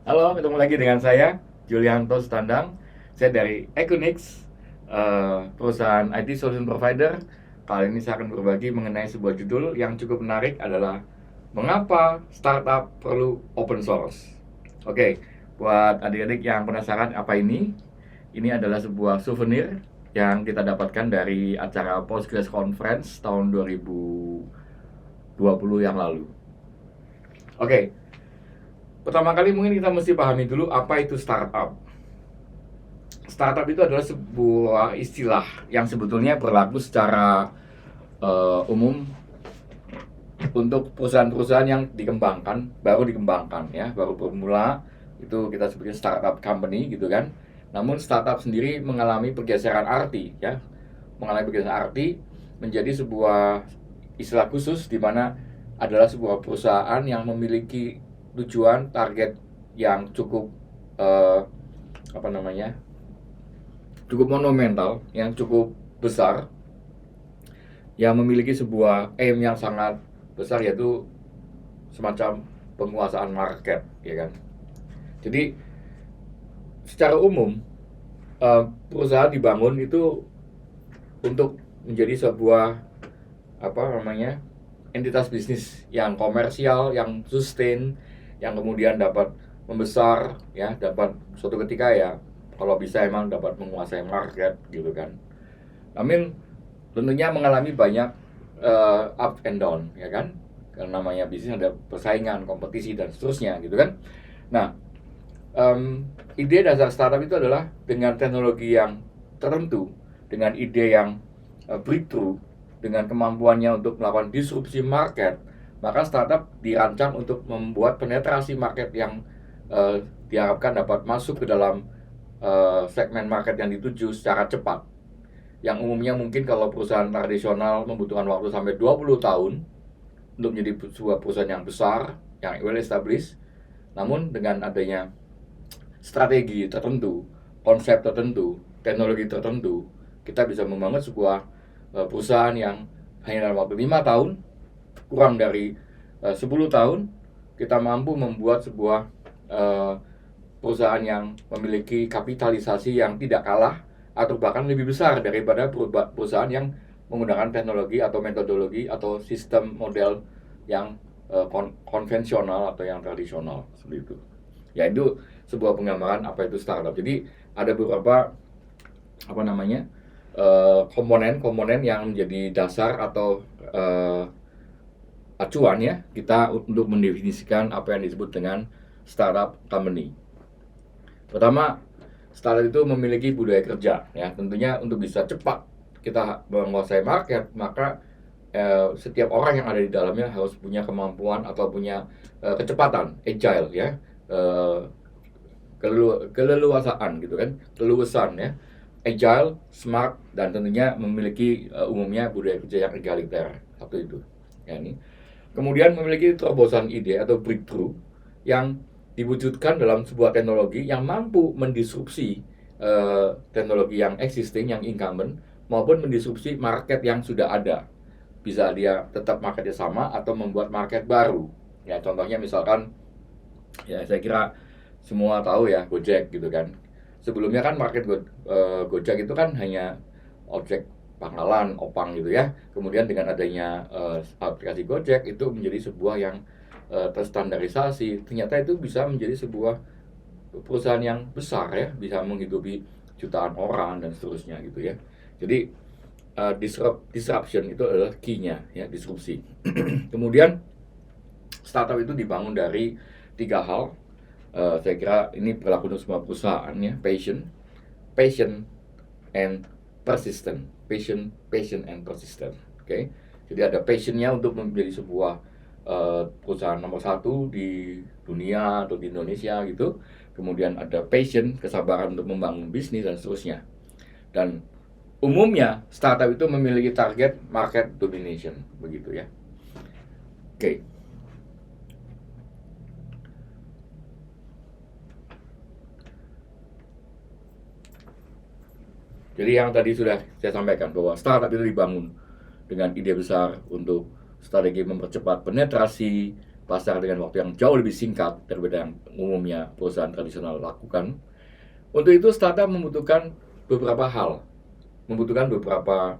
Halo, ketemu lagi dengan saya, Julianto Standang. Saya dari Equinix, perusahaan IT Solution Provider. Kali ini saya akan berbagi mengenai sebuah judul yang cukup menarik adalah mengapa startup perlu open source. Oke, buat adik-adik yang penasaran apa ini adalah sebuah souvenir yang kita dapatkan dari acara Postgres Conference tahun 2020 yang lalu. Oke, pertama kali mungkin kita mesti pahami dulu apa itu startup. Startup itu adalah sebuah istilah yang sebetulnya berlaku secara umum untuk perusahaan-perusahaan yang baru dikembangkan ya, baru bermula, itu kita sebutnya startup company gitu kan. Namun startup sendiri mengalami pergeseran arti ya, mengalami pergeseran arti menjadi sebuah istilah khusus di mana adalah sebuah perusahaan yang memiliki tujuan target yang cukup eh, apa namanya cukup monumental, yang cukup besar, yang memiliki sebuah aim yang sangat besar, yaitu semacam penguasaan market, ya kan? Jadi secara umum perusahaan dibangun itu untuk menjadi sebuah apa namanya entitas bisnis yang komersial, yang sustain, yang kemudian dapat membesar, ya, dapat suatu ketika ya kalau bisa emang dapat menguasai market gitu kan. Amin tentunya mengalami banyak up and down ya kan, karena namanya bisnis ada persaingan, kompetisi dan seterusnya gitu kan. Nah, ide dasar startup itu adalah dengan teknologi yang tertentu, dengan ide yang breakthrough, dengan kemampuannya untuk melakukan disrupsi market, maka startup dirancang untuk membuat penetrasi market yang diharapkan dapat masuk ke dalam segmen market yang dituju secara cepat. Yang umumnya mungkin kalau perusahaan tradisional membutuhkan waktu sampai 20 tahun untuk menjadi sebuah perusahaan yang besar, yang well established. Namun dengan adanya strategi tertentu, konsep tertentu, teknologi tertentu, kita bisa membangun sebuah perusahaan yang hanya dalam waktu 5 tahun, kurang dari 10 tahun, kita mampu membuat sebuah eh, perusahaan yang memiliki kapitalisasi yang tidak kalah atau bahkan lebih besar daripada perusahaan yang menggunakan teknologi atau metodologi atau sistem model yang konvensional atau yang tradisional seperti itu. Ya, itu sebuah penggambaran apa itu startup. Jadi ada beberapa apa namanya komponen-komponen yang menjadi dasar atau acuan ya kita untuk mendefinisikan apa yang disebut dengan startup company. Pertama, startup itu memiliki budaya kerja ya. Tentunya untuk bisa cepat kita menguasai market, maka setiap orang yang ada di dalamnya harus punya kemampuan atau punya kecepatan, agile ya, eh, keleluasaan gitu kan, keluasan ya, agile, smart, dan tentunya memiliki umumnya budaya kerja yang egaliter. Satu itu. Ya, ini. Kemudian memiliki terobosan ide atau breakthrough yang diwujudkan dalam sebuah teknologi yang mampu mendisrupsi teknologi yang existing, yang incumbent, maupun mendisrupsi market yang sudah ada. Bisa dia tetap marketnya sama atau membuat market baru. Ya, contohnya misalkan, ya saya kira semua tahu ya Gojek gitu kan. Sebelumnya kan market Gojek itu kan hanya ojek pangkalan, opang gitu ya. Kemudian dengan adanya aplikasi Gojek itu menjadi sebuah yang terstandarisasi. Ternyata itu bisa menjadi sebuah perusahaan yang besar ya, bisa menghidupi jutaan orang dan seterusnya gitu ya. Jadi disruption itu adalah key-nya ya, disrupsi. Kemudian startup itu dibangun dari tiga hal. Saya kira ini berlaku untuk semua perusahaan ya, passion and persistent, passion and persistent. Oke, okay? Jadi ada passionnya untuk menjadi sebuah perusahaan nomor satu di dunia atau di Indonesia gitu. Kemudian ada passion, kesabaran untuk membangun bisnis dan seterusnya. Dan umumnya startup itu memiliki target market domination begitu ya. Oke. Okay. Jadi yang tadi sudah saya sampaikan bahwa startup itu dibangun dengan ide besar untuk strategi mempercepat penetrasi, pasar dengan waktu yang jauh lebih singkat daripada yang umumnya perusahaan tradisional lakukan. Untuk itu startup membutuhkan beberapa hal, membutuhkan beberapa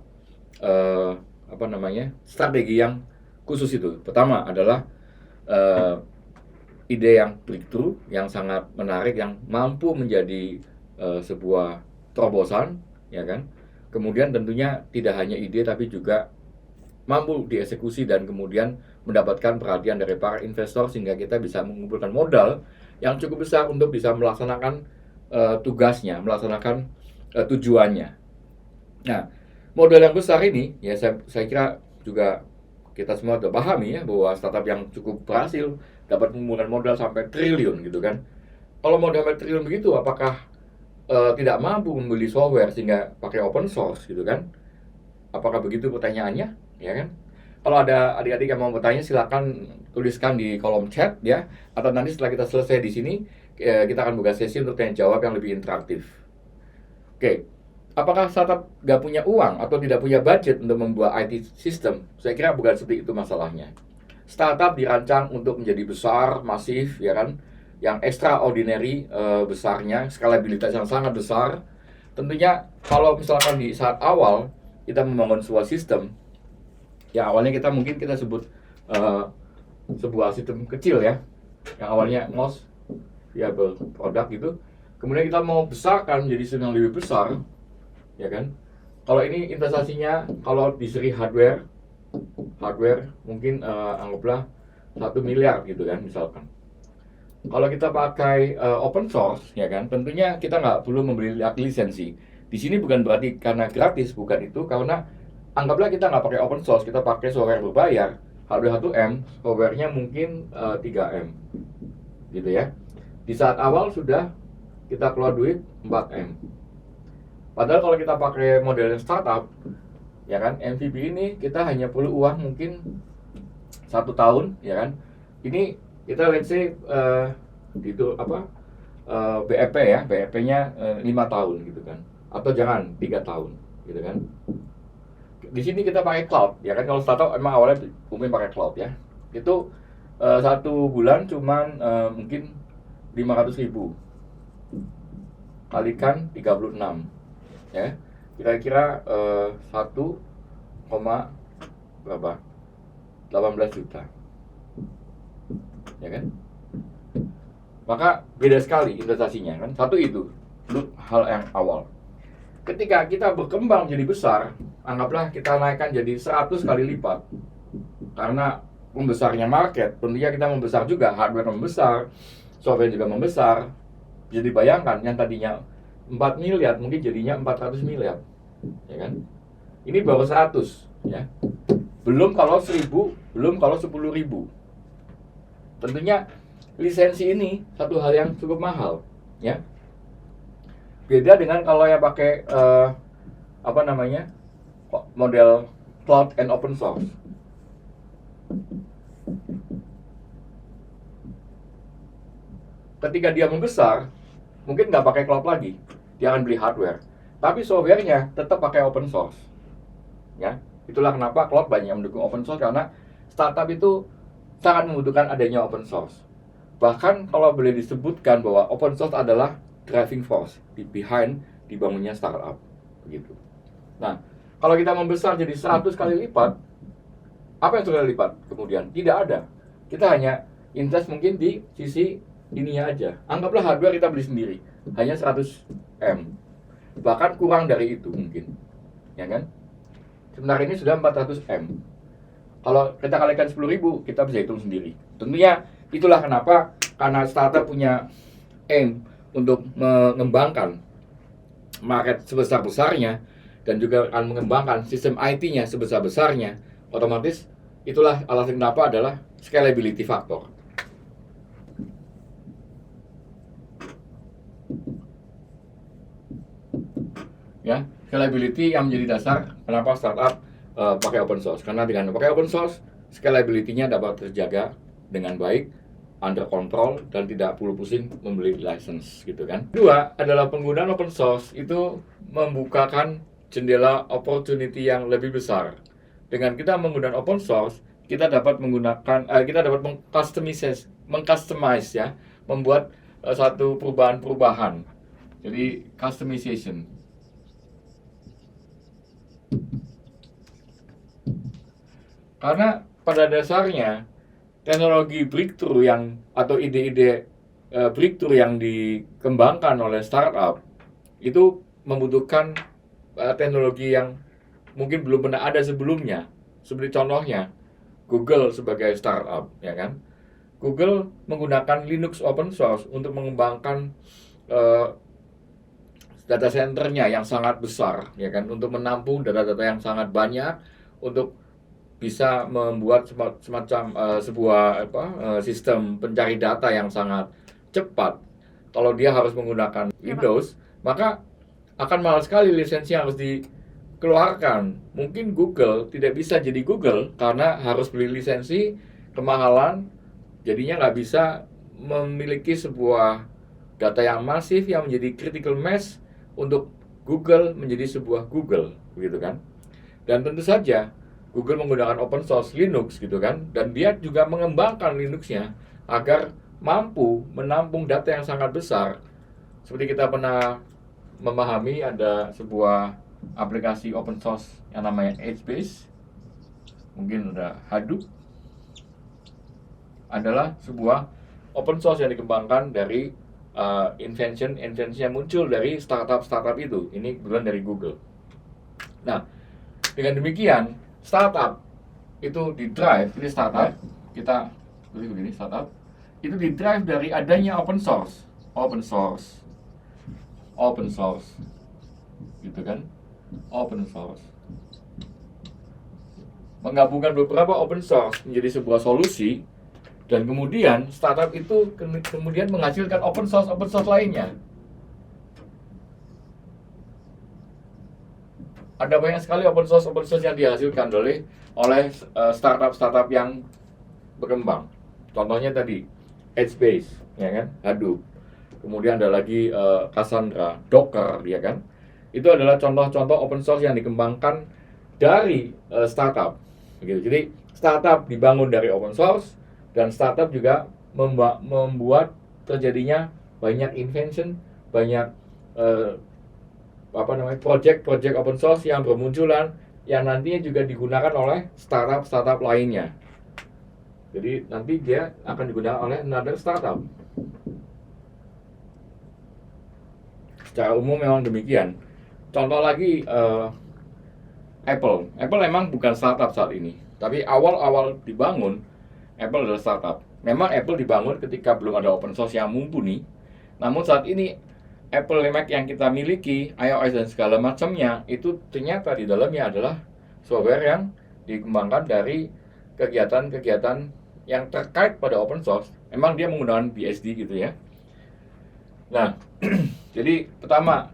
strategi yang khusus itu. Pertama adalah ide yang breakthrough, yang sangat menarik, yang mampu menjadi sebuah terobosan, ya kan? Kemudian tentunya tidak hanya ide tapi juga mampu dieksekusi dan kemudian mendapatkan perhatian dari para investor sehingga kita bisa mengumpulkan modal yang cukup besar untuk bisa melaksanakan tugasnya, melaksanakan tujuannya. Nah, modal yang besar ini ya saya kira juga kita semua sudah pahami ya bahwa startup yang cukup berhasil dapat mengumpulkan modal sampai triliun gitu kan. Kalau modal sampai triliun begitu, apakah tidak mampu membeli software sehingga pakai open source gitu kan? Apakah begitu pertanyaannya, ya kan? Kalau ada adik-adik yang mau bertanya, silakan tuliskan di kolom chat ya. Atau nanti setelah kita selesai di sini, kita akan buka sesi untuk tanya jawab yang lebih interaktif. Oke, apakah startup nggak punya uang atau tidak punya budget untuk membuat IT system? Saya kira bukan seperti itu masalahnya. Startup dirancang untuk menjadi besar, masif, ya kan? Yang extraordinary besarnya, skalabilitas yang sangat besar. Tentunya kalau misalkan di saat awal kita membangun sebuah sistem, ya awalnya kita sebut sebuah sistem kecil ya, yang awalnya most viable product gitu. Kemudian kita mau besarkan menjadi sistem yang lebih besar, ya kan? Kalau ini investasinya, kalau di seri hardware mungkin anggaplah 1 miliar gitu kan misalkan. Kalau kita pakai open source, ya kan, tentunya kita nggak perlu membeli lisensi. Di sini bukan berarti karena gratis, bukan itu, karena anggaplah kita nggak pakai open source, kita pakai software berbayar, hardware 1M, softwarenya mungkin 3M, gitu ya. Di saat awal sudah kita keluar duit 4M. Padahal kalau kita pakai model startup, ya kan, MVP ini kita hanya perlu uang mungkin 1 tahun, ya kan. Ini kita let's say BEP ya, BEP-nya 5 tahun gitu kan, atau jangan 3 tahun gitu kan. Di sini kita pakai cloud, ya kan. Kalau startup emang awalnya umumnya pakai cloud ya. Itu 1 bulan cuman mungkin 500.000 kalikan 36 ya, kira-kira 18 juta, ya kan. Maka beda sekali investasinya kan. Satu itu hal yang awal. Ketika kita berkembang menjadi besar, anggaplah kita naikkan jadi 100 kali lipat. Karena membesarnya market, tentunya kita membesar juga, hardware membesar, software juga membesar. Jadi bayangkan yang tadinya 4 miliar mungkin jadinya 400 miliar, ya kan? Ini baru 100 ya. Belum kalau 1000, belum kalau 10.000. Tentunya lisensi ini satu hal yang cukup mahal, ya. Beda dengan kalau yang pakai model cloud and open source. Ketika dia membesar, mungkin nggak pakai cloud lagi, dia akan beli hardware, tapi softwarenya tetap pakai open source, ya. Itulah kenapa cloud banyak mendukung open source, karena startup itu sangat membutuhkan adanya open source. Bahkan kalau boleh disebutkan bahwa open source adalah driving force behind dibangunnya startup, begitu. Nah, kalau kita membesar jadi 100 kali lipat, apa yang sudah lipat kemudian? Tidak ada. Kita hanya invest mungkin di sisi ininya aja. Anggaplah hardware kita beli sendiri, hanya 100M. Bahkan kurang dari itu mungkin, ya kan? Sebenarnya ini sudah 400M. Kalau kita kalikan 10.000, kita bisa hitung sendiri. Tentunya itulah kenapa, karena startup punya aim untuk mengembangkan market sebesar-besarnya dan juga akan mengembangkan sistem IT-nya sebesar-besarnya, otomatis itulah alasan kenapa adalah scalability factor. Ya, scalability yang menjadi dasar kenapa startup pakai open source. Karena dengan pakai open source, scalability-nya dapat terjaga dengan baik, under control, dan tidak perlu pusing membeli license gitu kan. Kedua adalah penggunaan open source itu membukakan jendela opportunity yang lebih besar. Dengan kita menggunakan open source, kita dapat menggunakan kita dapat mengcustomize ya, membuat satu perubahan-perubahan. Jadi customization. Karena pada dasarnya teknologi breakthrough yang atau ide-ide breakthrough yang dikembangkan oleh startup itu membutuhkan teknologi yang mungkin belum pernah ada sebelumnya. Seperti contohnya Google sebagai startup, ya kan? Google menggunakan Linux open source untuk mengembangkan data centernya yang sangat besar, ya kan? Untuk menampung data-data yang sangat banyak, untuk bisa membuat semacam sebuah sistem pencari data yang sangat cepat. Kalau dia harus menggunakan Windows, maka akan mahal sekali lisensi yang harus dikeluarkan. Mungkin Google tidak bisa jadi Google karena harus beli lisensi, kemahalan, jadinya nggak bisa memiliki sebuah data yang masif yang menjadi critical mass untuk Google menjadi sebuah Google, begitu kan? Dan tentu saja Google menggunakan open source Linux gitu kan, dan dia juga mengembangkan Linuxnya agar mampu menampung data yang sangat besar. Seperti kita pernah memahami ada sebuah aplikasi open source yang namanya HBase, mungkin ada Hadoop, adalah sebuah open source yang dikembangkan dari invention yang muncul dari startup itu. Ini kebetulan dari Google. Nah, dengan demikian startup itu di-drive, ini startup, kita tulis begini, startup itu di-drive dari adanya open source, gitu kan, open source. Menggabungkan beberapa open source menjadi sebuah solusi, dan kemudian startup itu kemudian menghasilkan open source lainnya. Ada banyak sekali open source yang dihasilkan oleh startup yang berkembang. Contohnya tadi HBase, ya kan, Hadoop. Kemudian ada lagi Cassandra, Docker, ya kan. Itu adalah contoh-contoh open source yang dikembangkan dari startup. Begitu. Jadi startup dibangun dari open source, dan startup juga membuat terjadinya banyak invention, banyak project open source yang bermunculan yang nantinya juga digunakan oleh startup lainnya. Jadi nanti dia akan digunakan oleh another startup. Secara umum memang demikian. Contoh lagi Apple memang bukan startup saat ini, tapi awal-awal dibangun Apple adalah startup. Memang Apple dibangun ketika belum ada open source yang mumpuni. Namun saat ini Apple Mac yang kita miliki, iOS dan segala macamnya, itu ternyata di dalamnya adalah software yang dikembangkan dari kegiatan-kegiatan yang terkait pada open source. Memang dia menggunakan BSD gitu ya. Nah, jadi pertama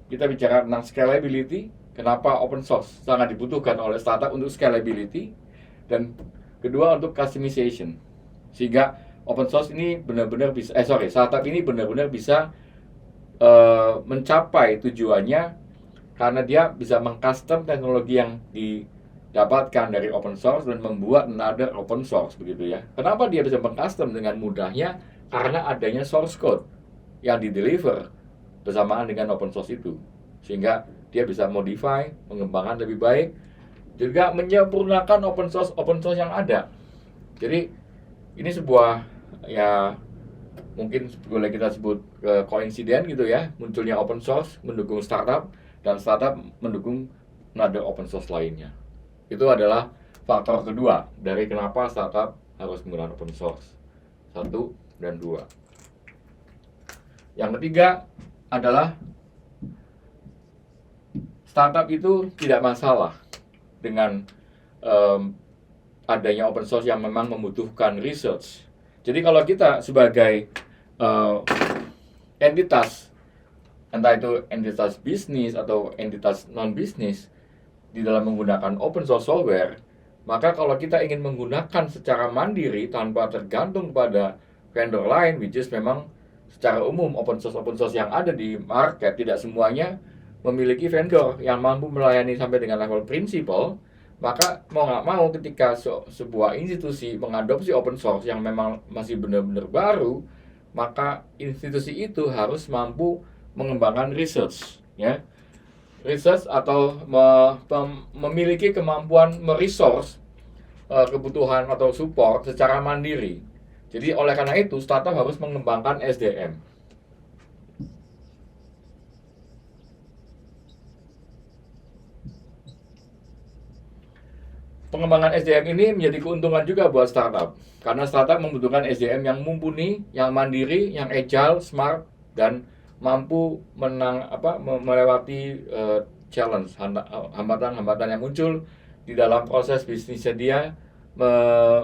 kita bicara tentang scalability. Kenapa open source sangat dibutuhkan oleh startup untuk scalability, dan kedua untuk customization, sehingga open source ini benar-benar bisa startup ini benar-benar bisa mencapai tujuannya karena dia bisa mengcustom teknologi yang didapatkan dari open source dan membuat another open source, begitu ya. Kenapa dia bisa mengcustom dengan mudahnya? Karena adanya source code yang dideliver bersamaan dengan open source itu, sehingga dia bisa modify, mengembangkan lebih baik, juga menyempurnakan open source yang ada. Jadi ini sebuah ya mungkin boleh kita sebut koinsiden gitu ya, munculnya open source mendukung startup, dan startup mendukung another open source lainnya. Itu adalah faktor kedua dari kenapa startup harus menggunakan open source. 1 dan 2. Yang ketiga adalah startup itu tidak masalah dengan adanya open source yang memang membutuhkan research. Jadi kalau kita sebagai entitas, entah itu entitas bisnis atau entitas non-bisnis di dalam menggunakan open source software, maka kalau kita ingin menggunakan secara mandiri tanpa tergantung pada vendor lain, which is memang secara umum open source yang ada di market tidak semuanya memiliki vendor yang mampu melayani sampai dengan level principal, Maka mau nggak mau ketika sebuah institusi mengadopsi open source yang memang masih benar-benar baru, maka institusi itu harus mampu mengembangkan research, ya. Research atau memiliki kemampuan meresource kebutuhan atau support secara mandiri. Jadi oleh karena itu startup harus mengembangkan SDM. Pengembangan SDM ini menjadi keuntungan juga buat startup karena startup membutuhkan SDM yang mumpuni, yang mandiri, yang agile, smart, dan mampu melewati challenge, hambatan-hambatan yang muncul di dalam proses bisnisnya dia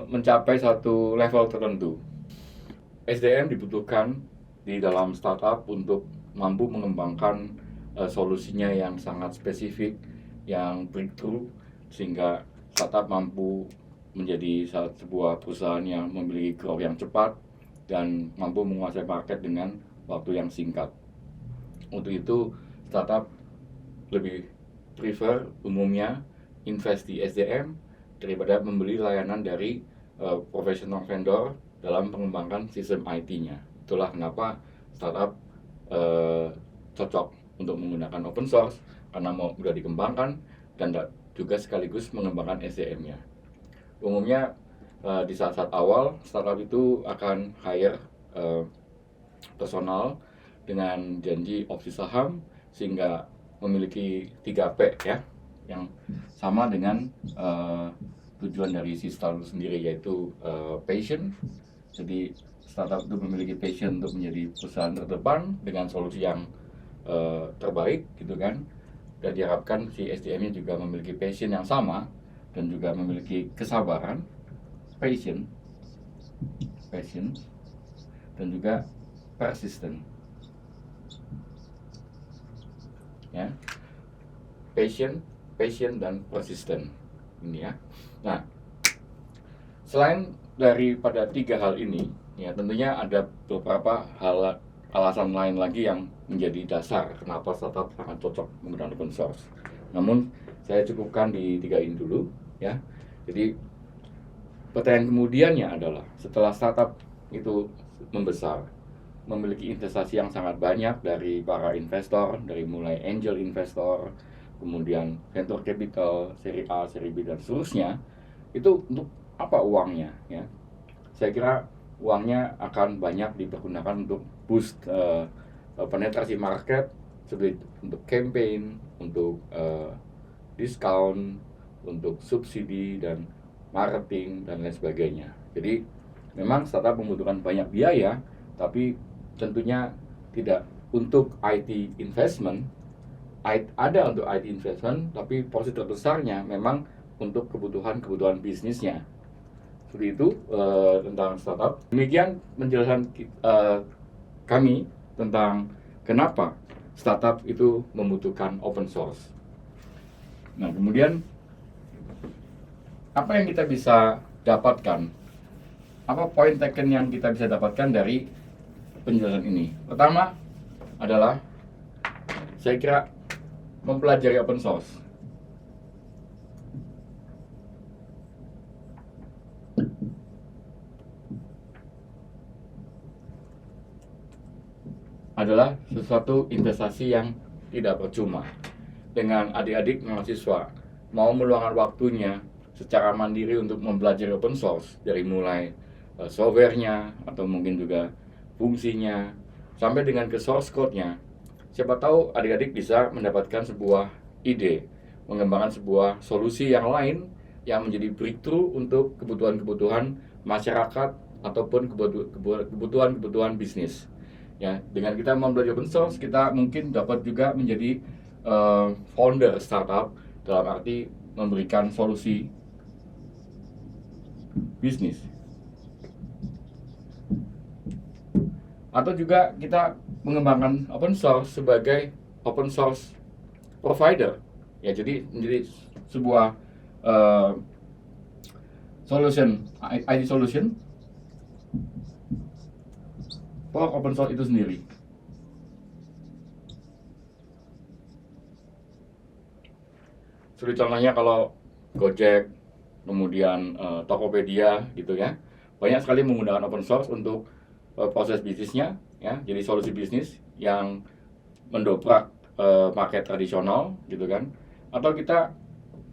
mencapai satu level tertentu. SDM dibutuhkan di dalam startup untuk mampu mengembangkan solusinya yang sangat spesifik, yang breakthrough, sehingga startup mampu menjadi sebuah perusahaan yang memiliki growth yang cepat dan mampu menguasai market dengan waktu yang singkat. Untuk itu, startup lebih prefer umumnya invest di SDM daripada membeli layanan dari professional vendor dalam pengembangan sistem IT-nya. Itulah kenapa startup cocok untuk menggunakan open source karena mudah dikembangkan dan juga sekaligus mengembangkan SDM-nya. Umumnya di saat-saat awal startup itu akan hire personal dengan janji opsi saham sehingga memiliki 3P ya, yang sama dengan tujuan dari si startup sendiri, yaitu passion. Jadi startup itu memiliki passion untuk menjadi perusahaan terdepan dengan solusi yang terbaik gitu kan, dan diharapkan si SDM-nya juga memiliki passion yang sama dan juga memiliki kesabaran, passion, dan juga persisten. Ya, passion dan persisten ini ya. Nah, selain daripada 3 hal ini, ya tentunya ada beberapa alasan lain lagi yang menjadi dasar kenapa startup sangat cocok menggunakan open source. Namun saya cukupkan di 3 ini dulu ya. Jadi pertanyaan kemudiannya adalah setelah startup itu membesar, memiliki investasi yang sangat banyak dari para investor, dari mulai angel investor, kemudian venture capital, seri A, seri B, dan seterusnya, itu untuk apa uangnya ya? Saya kira uangnya akan banyak dipergunakan untuk boost penetrasi market, seperti untuk campaign, untuk diskon, untuk subsidi dan marketing dan lain sebagainya. Jadi memang startup membutuhkan banyak biaya, tapi tentunya tidak untuk IT investment. Ada untuk IT investment, tapi porsi terbesarnya memang untuk kebutuhan bisnisnya. Seperti itu tentang startup. Demikian penjelasan kami tentang kenapa startup itu membutuhkan open source. Nah, kemudian apa yang kita bisa dapatkan? Apa poin taken yang kita bisa dapatkan dari penjelasan ini? Pertama adalah saya kira mempelajari open source. Adalah sesuatu investasi yang tidak percuma. Dengan adik-adik mahasiswa mau meluangkan waktunya secara mandiri untuk mempelajari open source, dari mulai softwarenya atau mungkin juga fungsinya sampai dengan ke source code-nya, siapa tahu adik-adik bisa mendapatkan sebuah ide, mengembangkan sebuah solusi yang lain yang menjadi breakthrough untuk kebutuhan-kebutuhan masyarakat ataupun kebutuhan-kebutuhan bisnis. Ya, dengan kita mempelajari open source, kita mungkin dapat juga menjadi founder startup, dalam arti memberikan solusi bisnis. Atau juga kita mengembangkan open source sebagai open source provider. Ya, jadi menjadi sebuah solution, IT solution for open source itu sendiri. Seperti contohnya kalau Gojek, kemudian Tokopedia gitu ya. Banyak sekali menggunakan open source untuk proses bisnisnya ya. Jadi solusi bisnis yang mendobrak market tradisional gitu kan. Atau kita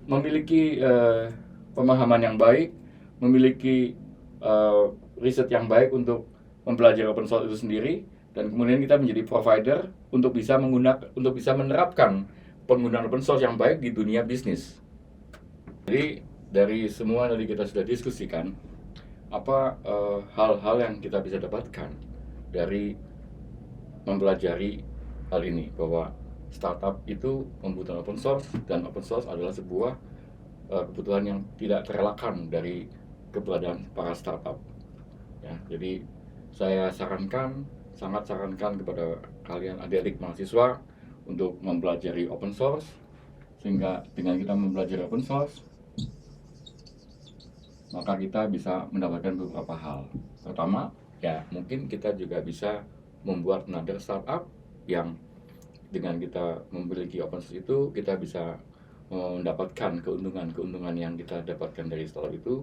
memiliki pemahaman yang baik, memiliki riset yang baik untuk mempelajari open source itu sendiri, dan kemudian kita menjadi provider untuk bisa menerapkan penggunaan open source yang baik di dunia bisnis. Jadi dari semua tadi kita sudah diskusikan apa hal-hal yang kita bisa dapatkan dari mempelajari hal ini, bahwa startup itu membutuhkan open source, dan open source adalah sebuah kebutuhan yang tidak terelakkan dari keberadaan para startup. Ya, jadi saya sangat sarankan kepada kalian adik-adik mahasiswa untuk mempelajari open source, sehingga dengan kita mempelajari open source maka kita bisa mendapatkan beberapa hal. Pertama, ya mungkin kita juga bisa membuat another startup yang dengan kita memiliki open source itu kita bisa mendapatkan keuntungan yang kita dapatkan dari startup itu,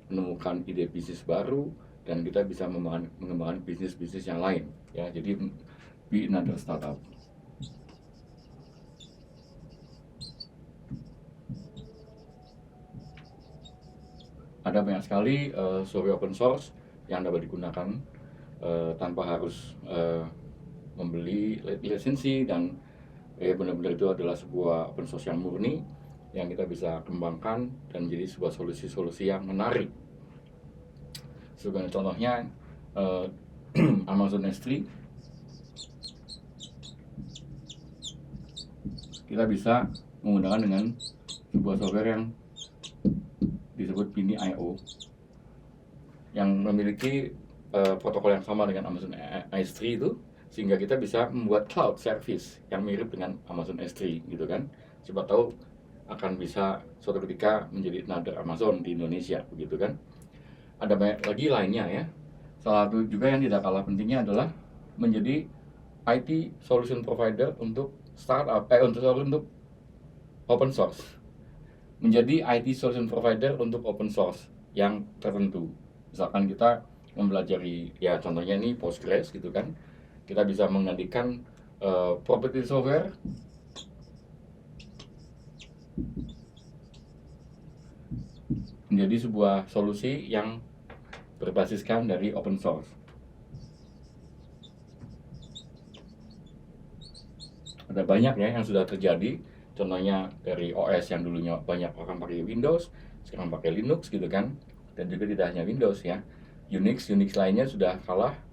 menemukan ide bisnis baru, dan kita bisa mengembangkan bisnis-bisnis yang lain ya. Jadi be another startup. Ada banyak sekali software open source yang dapat digunakan tanpa harus membeli lisensi, dan benar-benar itu adalah sebuah open source yang murni yang kita bisa kembangkan dan menjadi sebuah solusi-solusi yang menarik. Sebagai contohnya Amazon S3, kita bisa menggunakan dengan sebuah software yang disebut Pini.io yang memiliki protokol yang sama dengan Amazon S3 itu, sehingga kita bisa membuat cloud service yang mirip dengan Amazon S3 gitu kan. Siapa tahu akan bisa suatu ketika menjadi another Amazon di Indonesia begitu kan. Ada banyak lagi lainnya ya. Salah satu juga yang tidak kalah pentingnya adalah menjadi IT solution provider untuk startup untuk open source. Menjadi IT solution provider untuk open source yang tertentu. Misalkan kita mempelajari, ya contohnya ini Postgres gitu kan, kita bisa menggantikan property software menjadi sebuah solusi yang berbasiskan dari open source. Ada banyak ya yang sudah terjadi. Contohnya dari OS yang dulunya banyak orang pakai Windows, sekarang pakai Linux gitu kan. Dan juga tidak hanya Windows ya, Unix lainnya sudah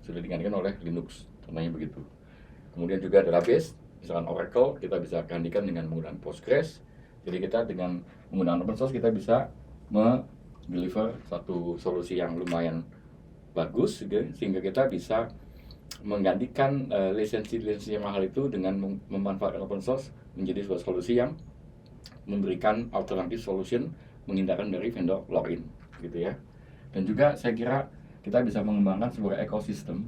digantikan oleh Linux, contohnya begitu. Kemudian juga database, misalkan Oracle, kita bisa gantikan dengan menggunakan Postgres. Jadi kita dengan menggunakan open source kita bisa deliver satu solusi yang lumayan bagus gitu, sehingga kita bisa menggantikan lisensi yang mahal itu dengan memanfaatkan open source menjadi sebuah solusi yang memberikan alternatif solution, menghindarkan dari vendor login gitu ya. Dan juga saya kira kita bisa mengembangkan sebuah ekosistem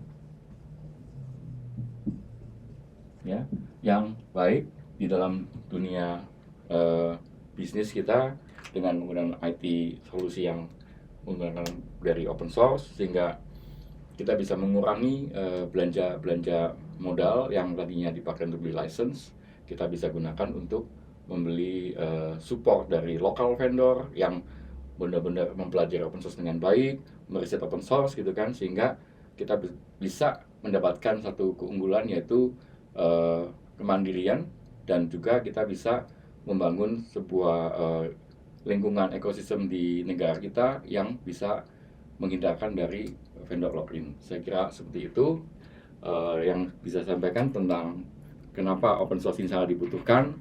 ya yang baik di dalam dunia bisnis kita dengan menggunakan IT solusi yang menggunakan dari open source, sehingga kita bisa mengurangi belanja modal yang tadinya dipakai untuk beli license, kita bisa gunakan untuk membeli support dari lokal vendor yang benar-benar mempelajari open source dengan baik, meriset open source gitu kan, sehingga kita bisa mendapatkan satu keunggulan, yaitu kemandirian, dan juga kita bisa membangun sebuah lingkungan ekosistem di negara kita yang bisa menghindarkan dari vendor login. Saya kira seperti itu yang bisa saya sampaikan tentang kenapa open source ini sangat dibutuhkan,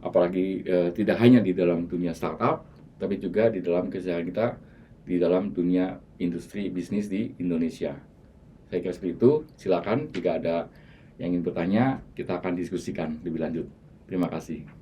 apalagi tidak hanya di dalam dunia startup, tapi juga di dalam keseharian kita di dalam dunia industri bisnis di Indonesia. Saya kira seperti itu. Silakan jika ada yang ingin bertanya, kita akan diskusikan lebih lanjut. Terima kasih.